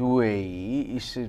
UAE,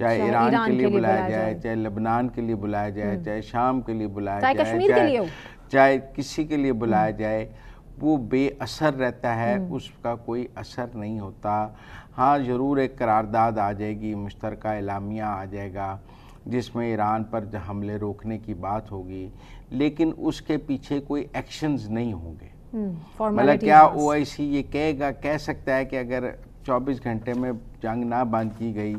چاہے ایران کے لیے بلایا جائے، چاہے لبنان کے لیے بلایا جائے، چاہے شام کے لیے بلایا جائے، چاہے کشمیر کے لیے ہو، چاہے کسی کے لیے بلایا جائے، وہ بے اثر رہتا ہے، اس کا کوئی اثر نہیں ہوتا۔ ہاں ضرور ایک قرارداد آ جائے گی، مشترکہ اعلامیہ آ جائے گا جس میں ایران پر حملے روکنے کی بات ہوگی، لیکن اس کے پیچھے کوئی ایکشنز نہیں ہوں گے۔ مطلب کیا OIC یہ کہہ سکتا ہے کہ اگر 24 گھنٹے میں جنگ نہ بند کی گئی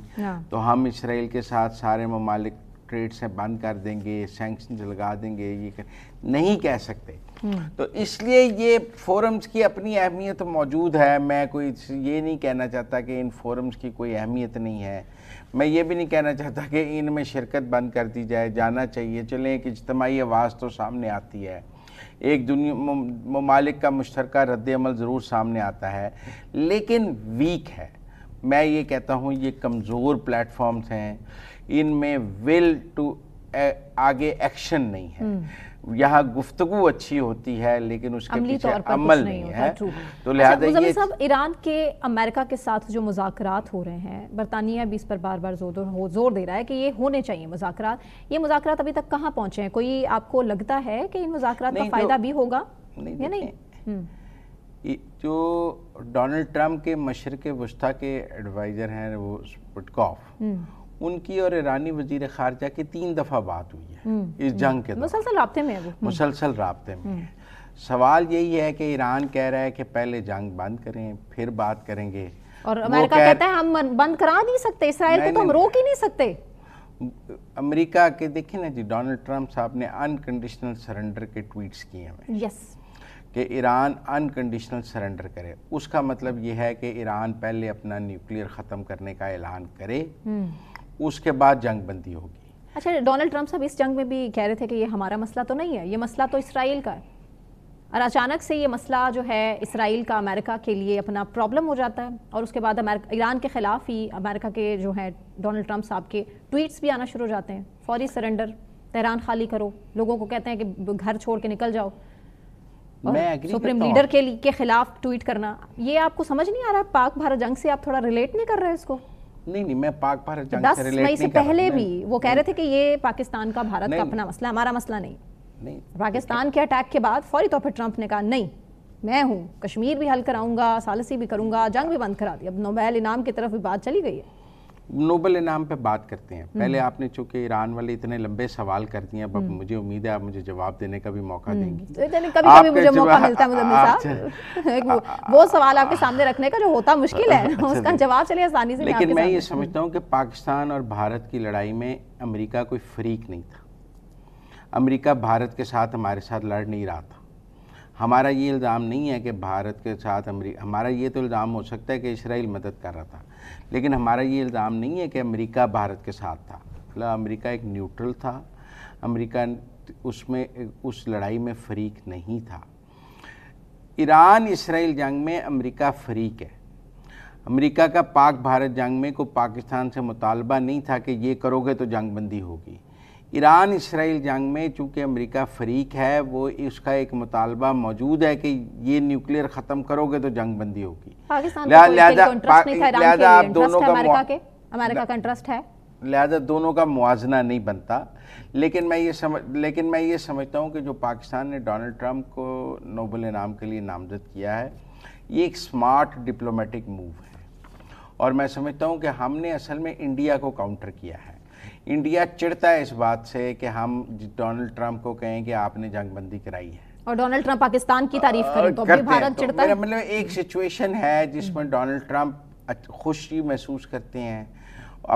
تو ہم اسرائیل کے ساتھ سارے ممالک ٹریڈ سے بند کر دیں گے، سینکشنز لگا دیں گے؟ یہ نہیں کہہ سکتے۔ تو اس لیے یہ فورمز کی اپنی اہمیت موجود ہے۔ میں کوئی یہ نہیں کہنا چاہتا کہ ان فورمز کی کوئی اہمیت نہیں ہے، میں یہ بھی نہیں کہنا چاہتا کہ ان میں شرکت بند کر دی جائے، جانا چاہیے۔ چلیں ایک اجتماعی آواز تو سامنے آتی ہے، ایک ممالک کا مشترکہ رد عمل ضرور سامنے آتا ہے، لیکن ویک ہے۔ میں یہ کہتا ہوں یہ کمزور پلیٹ فارمز ہیں، ان میں ول ٹو آگے ایکشن نہیں ہے۔ یہاں گفتگو اچھی ہوتی ہے لیکن اس کے پیچھے عمل نہیں ہے۔ تو لہٰذا یہ ایران کے امریکہ کے ساتھ جو مذاکرات ہو رہے ہیں، برطانیہ بھی اس پر بار بار زور دے رہا ہے کہ یہ ہونے چاہیے مذاکرات، یہ مذاکرات ابھی تک کہاں پہنچے ہیں؟ کوئی آپ کو لگتا ہے کہ ان مذاکرات کا فائدہ بھی ہوگا یا نہیں؟ جو ڈونلڈ ٹرمپ کے مشرق وسطیٰ کے ایڈوائزر ہیں وہ پٹکوف، ان کی اور ایرانی وزیر خارجہ کی 3 دفعہ بات ہوئی ہے اس جنگ کے دوران، مسلسل رابطے میں ہے وہ، مسلسل رابطے میں ہے۔ سوال یہی ہے کہ ایران کہہ رہا ہے کہ پہلے جنگ بند کریں پھر بات کریں گے، اور امریکہ کہتا ہے ہم بند کرا نہیں سکتے، اسرائیل کو تو ہم روک ہی نہیں سکتے۔ امریکہ کے دیکھیں نا جی، ڈونلڈ ٹرمپ صاحب نے انکنڈیشنل سرنڈر کے ٹویٹس کیے ہیں کہ ایران انکنڈیشنل سرنڈر کرے۔ اس کا مطلب یہ ہے کہ ایران پہلے اپنا نیوکلیئر ختم کرنے کا اعلان کرے، اس کے بعد جنگ بندی ہوگی۔ اچھا، ڈونلڈ ٹرمپ صاحب اس جنگ میں بھی کہہ رہے تھے کہ یہ ہمارا مسئلہ تو نہیں ہے، یہ مسئلہ تو اسرائیل کا ہے، اور اچانک سے یہ مسئلہ جو ہے اسرائیل کا امریکہ کے لیے اپنا پرابلم ہو جاتا ہے، اور اس کے بعد ایران کے خلاف ہی امریکہ کے جو ہے ڈونلڈ ٹرمپ صاحب کے ٹویٹس بھی آنا شروع ہو جاتے ہیں، فوری سرنڈر، تہران خالی کرو، لوگوں کو کہتے ہیں کہ گھر چھوڑ کے نکل جاؤ، سپریم لیڈر کے خلاف ٹویٹ کرنا۔ یہ آپ کو سمجھ نہیں آ رہا پاک بھارت جنگ سے آپ تھوڑا ریلیٹ نہیں کر رہے اس کو؟ نہیں، میں پاک بھارت جنگ سے ریلیٹ 10 مئی نہیں سے پہلے بھی وہ کہہ رہے تھے کہ یہ پاکستان کا بھارت کا اپنا مسئلہ، ہمارا مسئلہ نہیں۔ پاکستان کے اٹیک کے بعد فوری طور پر ٹرمپ نے کہا نہیں، میں ہوں، کشمیر بھی حل کراؤں گا، ثالثی بھی کروں گا، جنگ بھی بند کرا دی۔ اب نوبل انعام کی طرف بھی بات چلی گئی ہے۔ نوبل انعام پہ بات کرتے ہیں۔ پہلے آپ نے چونکہ ایران والے اتنے لمبے سوال کر دیے، اب مجھے امید ہے آپ مجھے جواب دینے کا بھی موقع دیں گی۔ کبھی کبھی مجھے موقع ملتا ہے مزمل صاحب، وہ سوال آپ کے سامنے رکھنے کا جو ہوتا مشکل ہے، اس کا جواب چلیے آسانی سے۔ لیکن میں یہ سمجھتا ہوں کہ پاکستان اور بھارت کی لڑائی میں امریکہ کوئی فریق نہیں تھا۔ امریکہ بھارت کے ساتھ ہمارے ساتھ لڑ نہیں رہا تھا۔ ہمارا یہ الزام نہیں ہے کہ بھارت کے ساتھ ہمارا یہ تو الزام ہو سکتا ہے کہ اسرائیل مدد کر رہا تھا، لیکن ہمارا یہ الزام نہیں ہے کہ امریکہ بھارت کے ساتھ تھا۔ مطلب امریکہ ایک نیوٹرل تھا، امریکہ اس لڑائی میں فریق نہیں تھا۔ ایران اسرائیل جنگ میں امریکہ فریق ہے۔ امریکہ کا پاک بھارت جنگ میں کوئی پاکستان سے مطالبہ نہیں تھا کہ یہ کرو گے تو جنگ بندی ہوگی۔ ایران اسرائیل جنگ میں چونکہ امریکہ فریق ہے، وہ اس کا ایک مطالبہ موجود ہے کہ یہ نیوکلیئر ختم کرو گے تو جنگ بندی ہوگی۔ لہذا دونوں کا موازنہ نہیں بنتا۔ لیکن میں یہ سمجھتا ہوں کہ جو پاکستان نے ڈونلڈ ٹرمپ کو نوبل انعام کے لیے نامزد کیا ہے، یہ ایک سمارٹ ڈپلومیٹک موو ہے، اور میں سمجھتا ہوں کہ ہم نے اصل میں انڈیا کو کاؤنٹر کیا ہے۔ انڈیا چڑھتا ہے اس بات سے کہ ہم ڈونلڈ ٹرمپ کو کہیں کہ آپ نے جنگ بندی کرائی ہے، اور ڈونلڈ ٹرمپ پاکستان کی تعریف کرے تو بھی بھارت چڑھتا ہے۔ مطلب ایک سچویشن ہے جس میں ڈونلڈ ٹرمپ خوشی محسوس کرتے ہیں،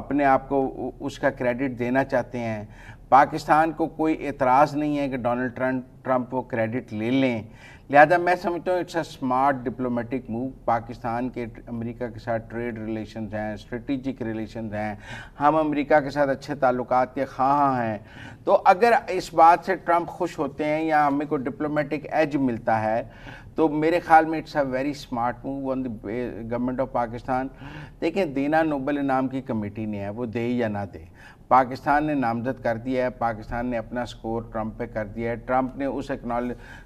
اپنے آپ کو اس کا کریڈٹ دینا چاہتے ہیں۔ پاکستان کو کوئی اعتراض نہیں ہے کہ ڈونلڈ ٹرمپ وہ کریڈٹ لے لیں، لہذا میں سمجھتا ہوں it's a smart diplomatic move. Pakistan کے امریکہ کے ساتھ ٹریڈ ریلیشنز ہیں، اسٹریٹجک ریلیشنز ہیں، ہم امریکہ کے ساتھ اچھے تعلقات کے خواہاں ہیں، تو اگر اس بات سے ٹرمپ خوش ہوتے ہیں یا ہمیں کوئی ڈپلومیٹک ایج ملتا ہے تو میرے خیال میں it's a very smart move on the government of Pakistan. دیکھیں، دینا نوبل انعام کی کمیٹی نے ہے، وہ دے یا نہ دے، پاکستان نے نامزد کر دیا ہے، پاکستان نے اپنا سکور ٹرمپ پہ کر دیا ہے، ٹرمپ نے اس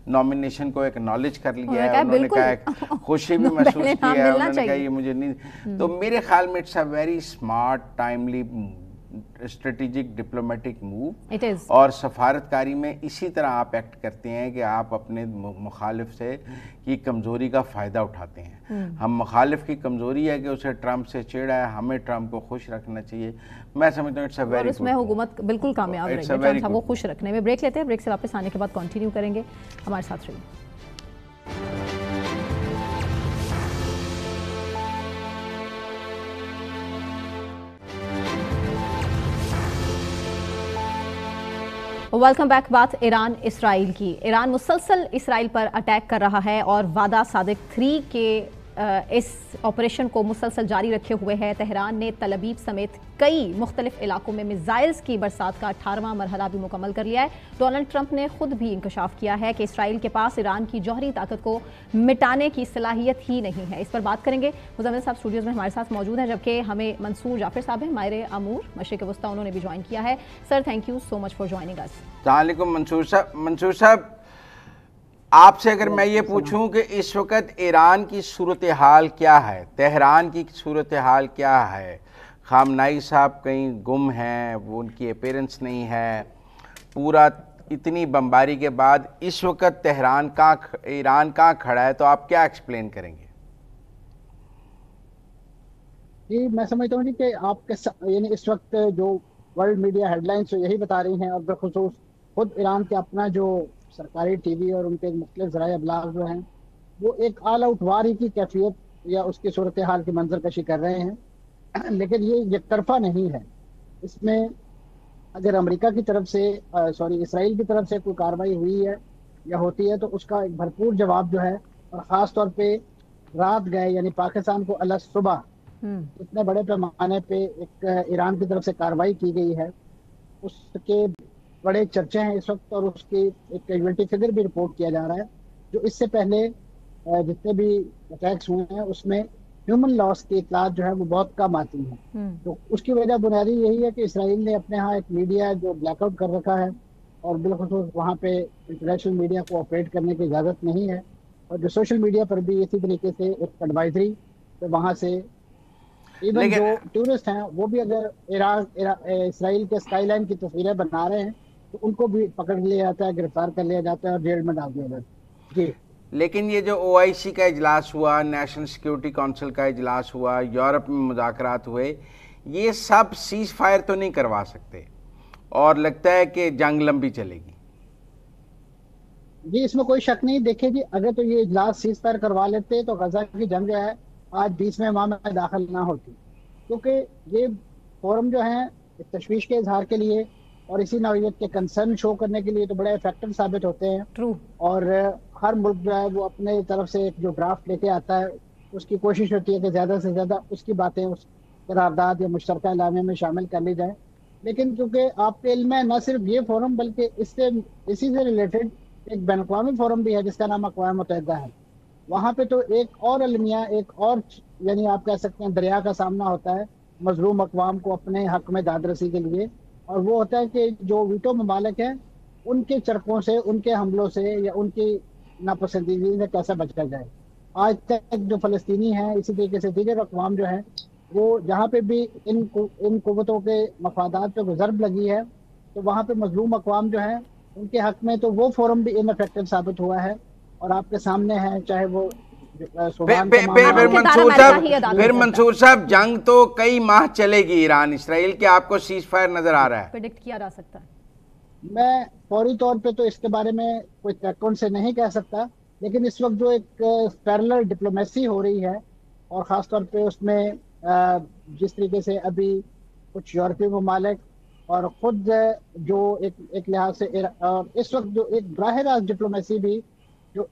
نامینیشن کو ایکنالج کر لیا ہے، انہوں نے کہا خوشی بھی محسوس کی ہے، انہوں نے کہا یہ مجھے نہیں، تو میرے خیال میں it's a very smart timely strategic diplomatic move. It is. اور سفارتکاری میں اسی طرح آپ ایکٹ کرتے ہیں کہ آپ اپنے مخالف سے کی کمزوری کا فائدہ اٹھاتے ہیں. ہم مخالف کی کمزوری ہے کہ اسے ٹرمپ سے چڑھا ہے, ہمیں ٹرمپ کو خوش رکھنا چاہیے. میں سمجھتا ہوں اٹس اے ویری گڈ. اور اس میں حکومت بالکل کامیاب رہی ہے ٹرمپ صاحب کو خوش رکھنے میں. بریک لیتے ہیں, بریک سے واپس آنے کے بعد کنٹینیو کریں گے. ہمارے ساتھ رہیے. Welcome back. بات ایران اسرائیل کی. ایران مسلسل اسرائیل پر اٹیک کر رہا ہے اور وعدہ صادق 3 کے اس آپریشن کو مسلسل جاری رکھے ہوئے ہے. تہران نے تل ابیب سمیت کئی مختلف علاقوں میں میزائلز کی برسات کا 18واں مرحلہ بھی مکمل کر لیا ہے. ڈونلڈ ٹرمپ نے خود بھی انکشاف کیا ہے کہ اسرائیل کے پاس ایران کی جوہری طاقت کو مٹانے کی صلاحیت ہی نہیں ہے. اس پر بات کریں گے. مزمل صاحب اسٹوڈیوز میں ہمارے ساتھ موجود ہیں, جبکہ ہمیں منصور جعفر صاحب ہیں, ماہر امور مشرق وسطیٰ, انہوں نے بھی جوائن کیا ہے. Sir thank you so much for joining us. السلام علیکم منصور صاحب. منصور صاحب, آپ سے اگر میں یہ پوچھوں کہ اس وقت ایران کی صورتحال کیا ہے, تہران کی صورتحال کیا ہے, خامنائی صاحب کہیں گم ہیں, وہ ان کی اپیرنس نہیں ہے, پورا اتنی بمباری کے بعد اس وقت ایران کہاں کھڑا ہے, تو آپ کیا ایکسپلین کریں گے؟ جی میں سمجھتا ہوں کہ آپ کے یعنی اس وقت جو ورلڈ میڈیا ہیڈ لائنس یہی بتا رہی ہیں, اور بالخصوص خود ایران کے اپنا جو سرکاری ٹی وی اور ان کے مختلف ذرائع ابلاغ جو ہیں وہ ایک آل آؤٹ وار کی کیفیت یا اس کی صورتحال کی منظر کشی کر رہے ہیں. لیکن یہ یک طرفہ نہیں ہے. اس میں اگر امریکہ کی طرف سے اسرائیل کی طرف سے کوئی کارروائی ہوئی ہے یا ہوتی ہے تو اس کا ایک بھرپور جواب جو ہے, اور خاص طور پہ رات گئے یعنی پاکستان کو الگ صبح اتنے بڑے پیمانے پہ ایک ایران کی طرف سے کارروائی کی گئی ہے, اس کے بڑے چرچے ہیں اس وقت, اور اس کی ایک کیجویلٹی فگر بھی رپورٹ کیا جا رہا ہے. جو اس سے پہلے جتنے بھی اٹیکس ہوئے ہیں اس میں ہیومن لاس کی اطلاعات جو ہے وہ بہت کم آتی ہیں. تو اس کی وجہ بنیادی یہی ہے کہ اسرائیل نے اپنے ہاں ایک میڈیا جو بلیک آؤٹ کر رکھا ہے, اور بالخصوص وہاں پہ انٹرنیشنل میڈیا کو آپریٹ کرنے کی اجازت نہیں ہے, اور جو سوشل میڈیا پر بھی اسی طریقے سے ایک ایڈوائزری وہاں سے ایون جو ٹورسٹ ہیں وہ بھی اگر اسرائیل کے اسکائی لائن کی تصویریں بنا رہے ہیں تو ان کو بھی پکڑ لیا جاتا ہے, گرفتار کر لیا جاتا ہے اور جیل میں ڈال دیا جاتا ہے. جی لیکن یہ جو OIC کا اجلاس ہوا, نیشنل سیکیورٹی کونسل کا اجلاس ہوا, یورپ میں مذاکرات ہوئے, یہ سب سیز فائر تو نہیں کروا سکتے, اور لگتا ہے کہ جنگ لمبی چلے گی. جی اس میں کوئی شک نہیں. دیکھیں جی, اگر تو یہ اجلاس سیز فائر کروا لیتے تو غزہ کی جنگ جو ہے آج 20ویں ماہ میں داخل نہ ہوتی, کیونکہ یہ فورم جو ہیں تشویش کے اظہار کے لیے اور اسی نوعیت کے کنسرن شو کرنے کے لیے تو بڑے افیکٹو ثابت ہوتے ہیں. ٹرو. اور ہر ملک جو ہے وہ اپنے طرف سے جو ڈرافٹ لے کے آتا ہے اس کی کوشش ہوتی ہے کہ زیادہ سے زیادہ اس کی باتیں اس قرارداد یا مشترکہ اعلامیہ میں شامل کر لی جائیں. لیکن کیونکہ آپ کے علم میں نہ صرف یہ فورم بلکہ اسی سے ریلیٹڈ ایک بین الاقوامی فورم بھی ہے جس کا نام اقوام متحدہ ہے. وہاں پہ تو ایک اور المیہ, ایک اور یعنی آپ کہہ سکتے ہیں دریا کا سامنا ہوتا ہے مظلوم اقوام کو اپنے حق میں داد رسی کے لیے, اور وہ ہوتا ہے کہ جو ویٹو ممالک ہیں ان کے چرخوں سے, ان کے حملوں سے یا ان کی ناپسندیدگی سے کیسے بچا جائے. آج تک جو فلسطینی ہیں اسی طریقے سے دیگر اقوام جو ہیں وہ جہاں پہ بھی ان قوتوں کے مفادات پہ ضرب لگی ہے تو وہاں پہ مظلوم اقوام جو ہیں ان کے حق میں تو وہ فورم بھی ان افیکٹو ثابت ہوا ہے, اور آپ کے سامنے ہے چاہے وہ پھر منصور صاحب جنگ تو کئی ماہ چلے گی ایران اسرائیل کے, آپ کو سیز فائر نظر آ رہا ہے؟ پریڈکٹ کیا جا سکتا ہے؟ میں فوری طور پہ تو اس کے بارے میں کوئی تیقن سے نہیں کہہ سکتا, لیکن اس وقت جو ایک پیرلل ڈپلومیسی ہو رہی ہے, اور خاص طور پہ اس میں جس طریقے سے ابھی کچھ یورپی ممالک اور خود جو ایک لحاظ سے اس وقت جو ایک براہ راست ڈپلومیسی بھی جو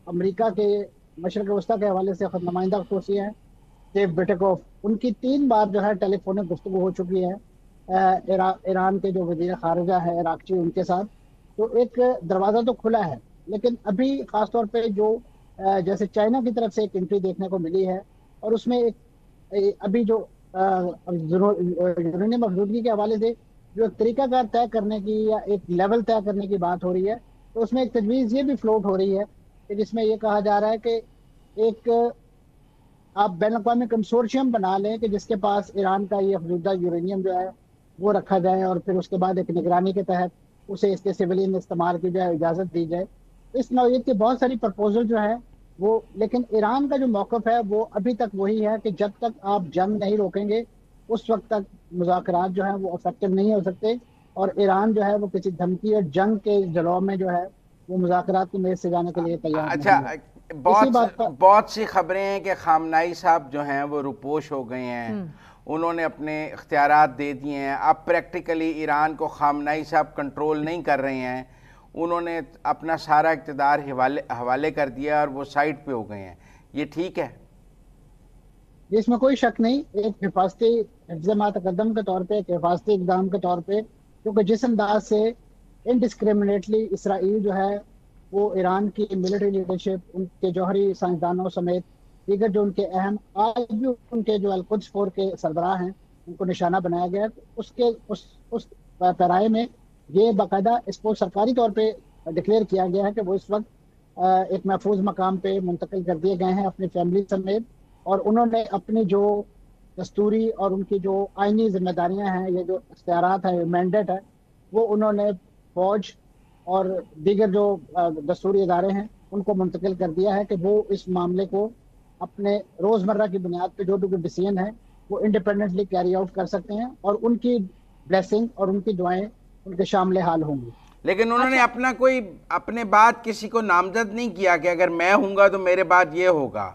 امریکہ کے مشرق وسطیٰ کے حوالے سے خود نمائندہ خصوصی ہیں ڈیو بٹکوف, ان کی 3 بار جو ہے ٹیلی فونک گفتگو ہو چکی ہے ایران کے جو وزیر خارجہ ہے عراقچی ان کے ساتھ. تو ایک دروازہ تو کھلا ہے, لیکن ابھی خاص طور پہ جو جیسے چائنا کی طرف سے ایک انٹری دیکھنے کو ملی ہے, اور اس میں ایک ابھی جو یورینیم افزودگی کے حوالے سے جو ایک طریقہ کار طے کرنے کی یا ایک لیول طے کرنے کی بات ہو رہی ہے, تو اس میں ایک تجویز یہ بھی فلوٹ ہو رہی ہے کہ جس میں یہ کہا جا رہا ہے کہ ایک آپ بین الاقوامی کنسورشیم بنا لیں کہ جس کے پاس ایران کا یہ افزودہ یورینیم جو ہے وہ رکھا جائے، اور پھر اس کے بعد ایک نگرانی کے تحت اسے اس کے سویلین استعمال کی جائے، اجازت دی جائے. اس نوعیت کی بہت ساری پرپوزل جو ہے وہ، لیکن ایران کا جو موقف ہے وہ ابھی تک وہی ہے کہ جب تک آپ جنگ نہیں روکیں گے اس وقت تک مذاکرات جو ہیں وہ افیکٹو نہیں ہو سکتے، اور ایران جو ہے وہ کسی دھمکی اور جنگ کے جلو میں جو ہے وہ مذاکرات کی میز سے جانے کے لیے تیار اچھا، نہیں ہے. اسی بات پر بہت سی خبریں ہیں کہ خامنائی صاحب جو ہیں وہ روپوش ہو گئے ہیں، انہوں نے اپنے اختیارات دے دیے ہیں. اب پریکٹیکلی ایران کو خامنائی صاحب کنٹرول نہیں کر رہے ہیں، انہوں نے اپنا سارا اقتدار حوالے کر دیا اور وہ سائٹ پہ ہو گئے ہیں. یہ ٹھیک ہے؟ اس میں کوئی شک نہیں. ایک حفاظتی حفظ ما تقدم کے طور پہ، ایک حفاظتی اقدام کے طور پہ، کیونکہ جس انداز سے انڈسکریمنیٹلی اسرائیل جو ہے وہ ایران کی ملٹری لیڈرشپ، ان کے جوہری سائنسدانوں سمیت دیگر جو ان کے اہم، آج بھی ان کے جو القدس فور کے سربراہ ہیں ان کو نشانہ بنایا گیا. اس پیرائے میں یہ باقاعدہ اس کو سرکاری طور پہ ڈکلیئر کیا گیا ہے کہ وہ اس وقت ایک محفوظ مقام پہ منتقل کر دیے گئے ہیں اپنی فیملی سمیت، اور انہوں نے اپنی جو دستوری اور ان کی جو آئینی ذمہ داریاں ہیں، یہ جو اختیارات ہیں، مینڈیٹ ہے، وہ انہوں نے فوج اور دیگر جو دستوری ادارے ہیں ان کو منتقل کر دیا ہے کہ وہ اس معاملے کو اپنے روزمرہ کی بنیاد پہ جو بھی ڈیسیژن ہے وہ انڈیپینڈنٹلی کیری آؤٹ کر سکتے ہیں، اور ان کی بلیسنگ اور ان کی دعائیں ان کے شامل حال ہوں گی. لیکن انہوں نے اپنے بعد کسی کو نامزد نہیں کیا کہ اگر میں ہوں گا تو میرے بعد یہ ہوگا.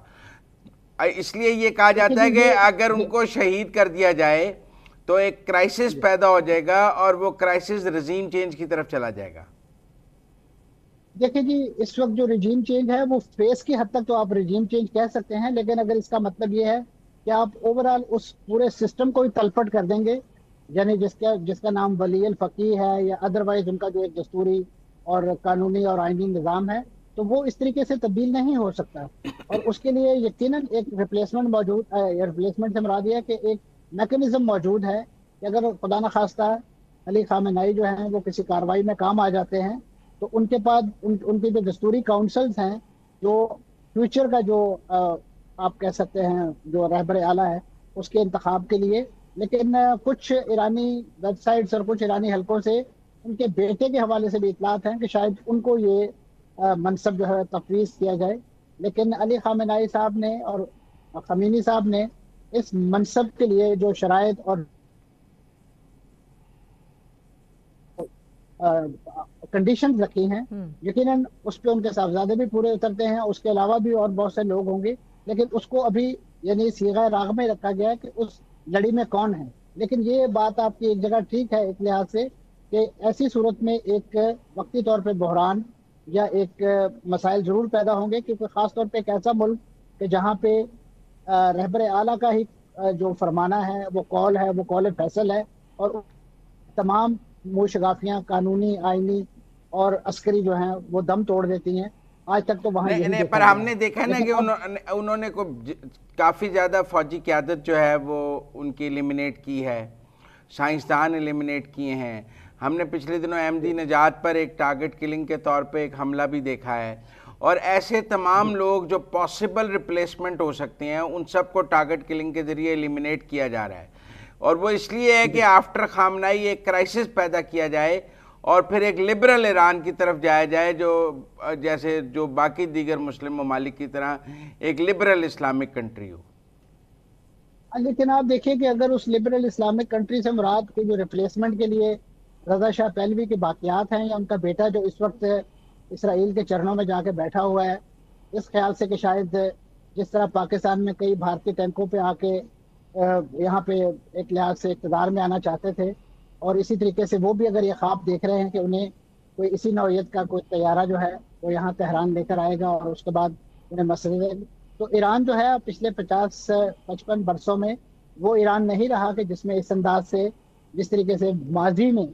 اس لیے یہ کہا جاتا ہے کہ اگر ان کو شہید کر دیا جائے تو ایک کرائسس پیدا ہو جائے گا اور وہ کرائسس رجیم چینج کی طرف چلا جائے گا. دیکھیں جی، اس وقت جو رجیم چینج ہے وہ فیس کی حد تک تو آپ رجیم چینج کہہ سکتے ہیں، لیکن اگر اس کا مطلب یہ ہے کہ آپ اوورال اس پورے سسٹم کو ہی تلپٹ کر دیں گے، یعنی جس کا نام ولی الفقیہ ہے یا ادروائز ان کا جو ایک دستوری اور قانونی اور آئینی نظام ہے، تو وہ اس طریقے سے تبدیل نہیں ہو سکتا. اور اس کے لیے یقیناً ایک ریپلیسمنٹ موجود ہے. ریپلیسمنٹ سے مراد یہ ہے کہ ایک میکینزم موجود ہے کہ اگر خدا نخواستہ علی خامنہئی جو ہیں وہ کسی کارروائی میں کام آ جاتے ہیں تو ان کے بعد ان کی جو دستوری کاؤنسلز ہیں، جو فیوچر کا جو آپ کہہ سکتے ہیں جو رہبر اعلیٰ ہے اس کے انتخاب کے لیے، لیکن کچھ ایرانی ویب سائٹس اور کچھ ایرانی حلقوں سے ان کے بیٹے کے حوالے سے بھی اطلاعات ہیں کہ شاید ان کو یہ منصب جو ہے تفویض کیا جائے. لیکن علی خامنہئی صاحب نے اور خمینی صاحب نے اس منصب کے لیے جو شرائط اور کنڈیشنز رکھی ہیں، یقیناً اس پہ ان کے صاحبزادے بھی پورے اترتے ہیں، اس کے علاوہ بھی اور بہت سے لوگ ہوں گے، لیکن اس کو ابھی یعنی صیغہ راغ میں رکھا گیا ہے کہ اس لڑی میں کون ہے. لیکن یہ بات آپ کی ایک جگہ ٹھیک ہے ایک لحاظ سے کہ ایسی صورت میں ایک وقتی طور پہ بحران یا ایک مسائل ضرور پیدا ہوں گے، کیونکہ خاص طور پہ ایک ایسا ملک کہ جہاں پہ رہبر اعلیٰ کا ہی جو فرمانا ہے وہ قول فیصل ہے، اور تمام موشگافیاں قانونی، آئینی اور عسکری جو ہیں وہ دم توڑ دیتی ہیں. آج تک تو وہاں نہیں، پر ہم نے دیکھا نا کہ انہوں نے کافی زیادہ فوجی قیادت جو ہے وہ ان کی ایلیمنیٹ کی ہے، سائنسدان ایلیمنیٹ کیے ہیں. ہم نے پچھلے دنوں احمدی نژاد پر ایک ٹارگٹ کلنگ کے طور پہ ایک حملہ بھی دیکھا ہے، اور ایسے تمام لوگ جو پاسبل ریپلیسمنٹ ہو سکتے ہیں ان سب کو ٹارگٹ کلنگ کے ذریعے ایلیمنیٹ کیا جا رہا ہے. اور وہ اس لیے ہے کہ آفٹر خامنہئی ایک کرائسس پیدا کیا جائے اور پھر ایک لبرل ایران کی طرف جایا جائے، جو جیسے جو باقی دیگر مسلم ممالک کی طرح ایک لبرل اسلامک کنٹری ہو. لیکن آپ دیکھیں کہ اگر اس لبرل اسلامک کنٹری سے مراد کی جو ریپلیسمنٹ کے لیے رضا شاہ پہلوی کے باقیات ہیں، یا ان کا بیٹا جو اس وقت اسرائیل کے چرنوں میں جا کے بیٹھا ہوا ہے، اس خیال سے کہ شاید جس طرح پاکستان میں کئی بھارتی ٹینکوں پہ آ کے یہاں پہ ایک لحاظ سے اقتدار میں آنا چاہتے تھے، اور اسی طریقے سے وہ بھی اگر یہ خواب دیکھ رہے ہیں کہ انہیں کوئی اسی نوعیت کا کوئی طیارہ جو ہے وہ یہاں تہران لے کر آئے گا اور اس کے بعد انہیں مسئلے، تو ایران جو ہے پچھلے 50-55 برسوں میں وہ ایران نہیں رہا کہ جس میں اس انداز سے، جس طریقے سے ماضی میں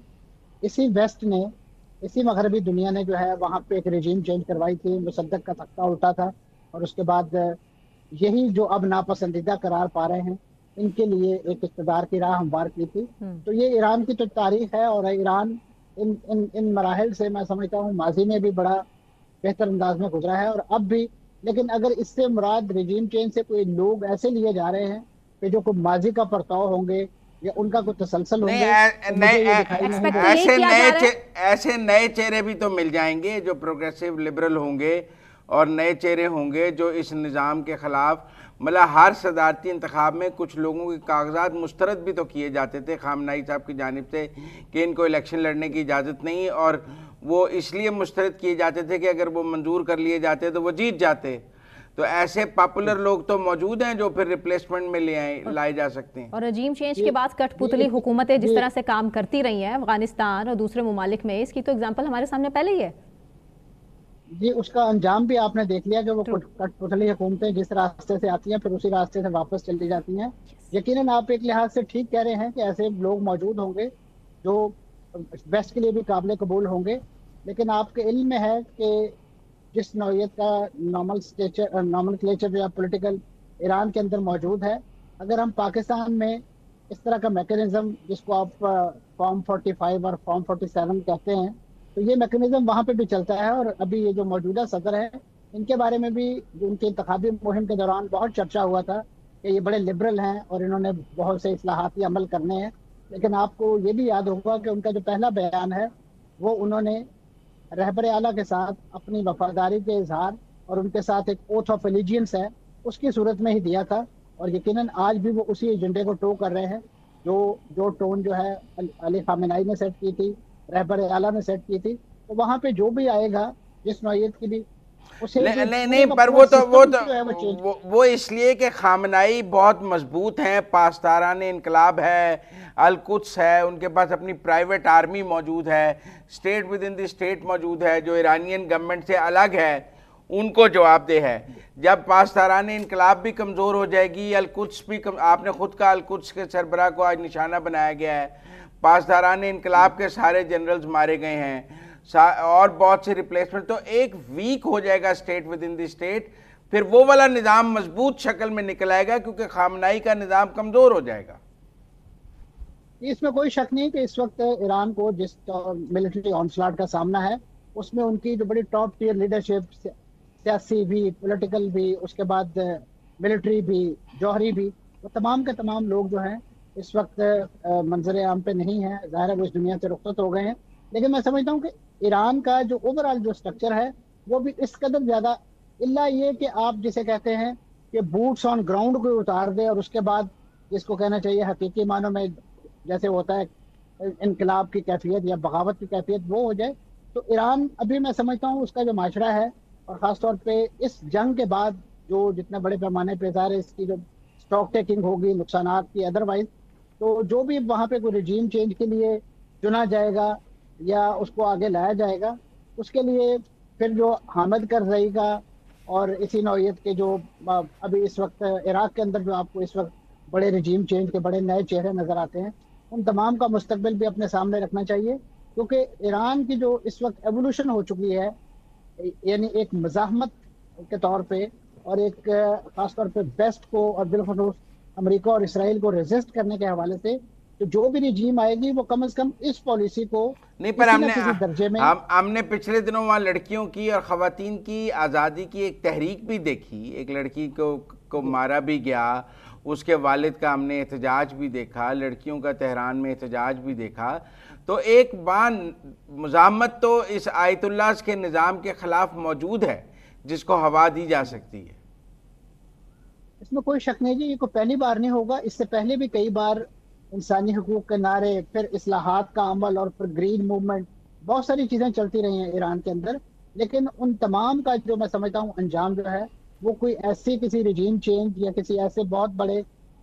اسی ویسٹ نے، اسی مغربی دنیا نے جو ہے وہاں پہ ایک رجیم چینج کروائی تھی، مصدق کا تختہ الٹا تھا، اور اس کے بعد یہی جو اب ناپسندیدہ قرار پا رہے ہیں ان کے لیے ایک اقتدار کی راہ ہموار کی تھی. تو یہ ایران کی تو تاریخ ہے، اور ایران ان مراحل سے میں سمجھتا ہوں ماضی میں بھی بڑا بہتر انداز میں گزرا ہے، اور اب بھی لیکن اگر اس سے مراد رجیم چینج سے کوئی لوگ ایسے لیے جا رہے ہیں کہ جو کوئی ماضی کا پرتاؤ ہوں گے یا ان کا کوئی تسلسل ہوں گے، تو مجھے یہ دکھائی نہیں ایکسپیکٹ دیتا۔ تو یہی کیا جا رہا ہے۔ ایسے نئے چہرے بھی تو مل جائیں گے جو پروگریسو لبرل ہوں گے، اور نئے چہرے ہوں گے جو اس نظام کے خلاف، مطلب ہر صدارتی انتخاب میں کچھ لوگوں کے کاغذات مسترد بھی تو کیے جاتے تھے خامنہئی صاحب کی جانب سے کہ ان کو الیکشن لڑنے کی اجازت نہیں، اور وہ اس لیے مسترد کیے جاتے تھے کہ اگر وہ منظور کر لیے جاتے تو وہ جیت جاتے۔ تو ایسے پاپولر لوگ تو موجود ہیں جو پھر ریپلیسمنٹ میں لائے جا سکتے ہیں۔ اور رجیم چینج کے بعد کٹ پتلی حکومتیں جس طرح سے کام کرتی رہی ہیں افغانستان اور دوسرے ممالک میں، اس کی تو اگزامپل ہمارے سامنے پہلے ہی ہے۔ جی، اس کا انجام بھی آپ نے دیکھ لیا کہ وہ کٹ پتلی حکومتیں جس راستے سے آتی ہیں پھر اسی راستے سے واپس چلی جاتی ہیں۔ یقیناً آپ ایک لحاظ سے ٹھیک کہہ رہے ہیں کہ ایسے لوگ موجود ہوں گے جو ویسٹ کے لیے بھی قابل قبول ہوں گے، لیکن آپ کے علم میں ہے کہ جس نوعیت کا نارمل کلیچر یا پولیٹیکل ایران کے اندر موجود ہے، اگر ہم پاکستان میں اس طرح کا میکینزم جس کو آپ فارم 45 اور فارم 47 کہتے ہیں، تو یہ میکینزم وہاں پہ بھی چلتا ہے۔ اور ابھی یہ جو موجودہ صدر ہے، ان کے بارے میں بھی ان کے انتخابی مہم کے دوران بہت چرچا ہوا تھا کہ یہ بڑے لبرل ہیں اور انہوں نے بہت سے اصلاحاتی عمل کرنے ہیں، لیکن آپ کو یہ بھی یاد ہوگا کہ ان کا جو پہلا بیان ہے وہ انہوں نے رہبر اعلیٰ کے ساتھ اپنی وفاداری کے اظہار اور ان کے ساتھ ایک اوتھ آف الیجینس ہے اس کی صورت میں ہی دیا تھا، اور یقیناً آج بھی وہ اسی ایجنڈے کو ٹو کر رہے ہیں جو ٹون جو ہے علی خامنہئی نے سیٹ کی تھی، رہبر اعلیٰ نے سیٹ کی تھی، تو وہاں پہ جو بھی آئے گا جس نوعیت کی بھی نہیں، پر وہ اس لیے کہ خامنہئی بہت مضبوط ہیں، پاسداران انقلاب ہے، القدس ہے، ان کے پاس اپنی پرائیویٹ آرمی موجود ہے، state within the state موجود ہے جو ایرانین گورنمنٹ سے الگ ہے، ان کو جواب دہ ہے۔ جب پاسداران انقلاب بھی کمزور ہو جائے گی، القدس بھی آپ نے خود کہا القدس کے سربراہ کو آج نشانہ بنایا گیا ہے، پاسداران انقلاب کے سارے جنرلز مارے گئے ہیں، اور بہت سے ریپلیسمنٹ، تو ایک ویک ہو جائے گا state within the state, پھر وہ والا نظام مضبوط شکل میں نکل آئے گا کیونکہ خامنہئی کا نظام کمزور ہو جائے گا۔ اس میں کوئی شک نہیں کہ اس وقت ایران کو جس ملٹری آنسلاٹ کا سامنا ہے، اس میں ان کی جو بڑی ٹاپ ٹیئر لیڈرشپ، سیاسی بھی، پولیٹیکل بھی، اس کے بعد ملٹری بھی، جوہری بھی، وہ تمام کے تمام لوگ جو ہیں اس وقت منظر عام پہ نہیں ہیں، ظاہر ہے وہ اس دنیا سے رخصت ہو گئے ہیں۔ لیکن میں سمجھتا ہوں کہ ایران کا جو اوور آل جو سٹرکچر ہے وہ بھی اس قدر زیادہ، اللہ یہ کہ آپ جسے کہتے ہیں کہ بوٹس آن گراؤنڈ کو اتار دے اور اس کے بعد جس کو کہنا چاہیے حقیقی معنوں میں جیسے ہوتا ہے انقلاب کی کیفیت یا بغاوت کی کیفیت وہ ہو جائے، تو ایران ابھی میں سمجھتا ہوں اس کا جو معاشرہ ہے، اور خاص طور پہ اس جنگ کے بعد جو جتنے بڑے پیمانے پہ ظاہر ہے اس کی جو اسٹاک ٹیکنگ ہوگی نقصانات کی ادروائز، تو جو بھی وہاں پہ کوئی رجیم چینج کے لیے چنا جائے گا یا اس کو آگے لایا جائے گا، اس کے لیے پھر جو حامد کرزئی کا اور اسی نوعیت کے جو ابھی اس وقت عراق کے اندر جو آپ کو اس وقت بڑے رجیم چینج کے بڑے نئے چہرے نظر آتے ہیں، ان تمام کا مستقبل بھی اپنے سامنے رکھنا چاہیے، کیونکہ ایران کی جو اس وقت ایوولوشن ہو چکی ہے، یعنی ایک مزاحمت کے طور پہ اور ایک خاص طور پہ ویسٹ کو اور بالخصوص امریکہ اور اسرائیل کو ریزسٹ کرنے کے حوالے سے، تو جو بھی رجیم آئے گی وہ کم از کم اس پالیسی کو نہیں، پر کسی درجے میں ہم نے پچھلے دنوں وہاں لڑکیوں کی اور خواتین کی آزادی کی ایک تحریک بھی دیکھی، ایک لڑکی کو مارا بھی گیا، اس کے والد کا ہم نے احتجاج بھی دیکھا، لڑکیوں کا تہران میں احتجاج بھی دیکھا، تو ایک مزاحمت تو اس آیت اللہ کے نظام کے خلاف موجود ہے جس کو ہوا دی جا سکتی ہے۔ اس میں کوئی شک نہیں جی، یہ کوئی پہلی بار نہیں ہوگا، اس سے پہلے بھی کئی بار انسانی حقوق کے نعرے، پھر اصلاحات کا عمل اور پھر گرین موومنٹ، بہت ساری چیزیں چلتی رہی ہیں ایران کے اندر، لیکن ان تمام کا جو میں سمجھتا ہوں انجام جو ہے وہ کوئی ایسی کسی رجیم چینج یا کسی ایسے بہت بڑے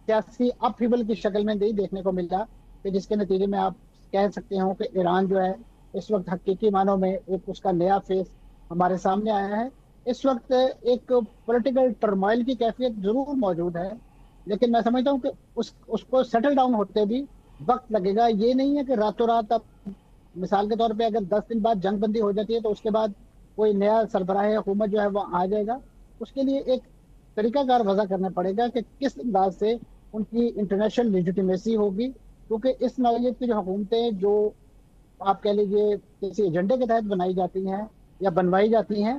سیاسی اپ ہیول کی شکل میں نہیں دیکھنے کو ملتا کہ جس کے نتیجے میں آپ کہہ سکتے ہوں کہ ایران جو ہے اس وقت حقیقی معنوں میں ایک اس کا نیا فیس ہمارے سامنے آیا ہے۔ اس وقت ایک پولیٹیکل ٹرمائل کی کیفیت ضرور موجود ہے، لیکن میں سمجھتا ہوں کہ اس کو سیٹل ڈاؤن ہوتے بھی وقت لگے گا۔ یہ نہیں ہے کہ راتوں رات اب مثال کے طور پہ اگر 10 دن بعد جنگ بندی ہو جاتی ہے تو اس کے بعد کوئی نیا سربراہ حکومت جو ہے وہ آ جائے گا۔ اس کے لیے ایک طریقہ کار وضع کرنا پڑے گا کہ کس انداز سے ان کی انٹرنیشنل لیجیٹیمیسی ہوگی، کیونکہ اس نوعیت کی جو حکومتیں جو آپ کہہ لیجیے کسی ایجنڈے کے تحت بنائی جاتی ہیں یا بنوائی جاتی ہیں،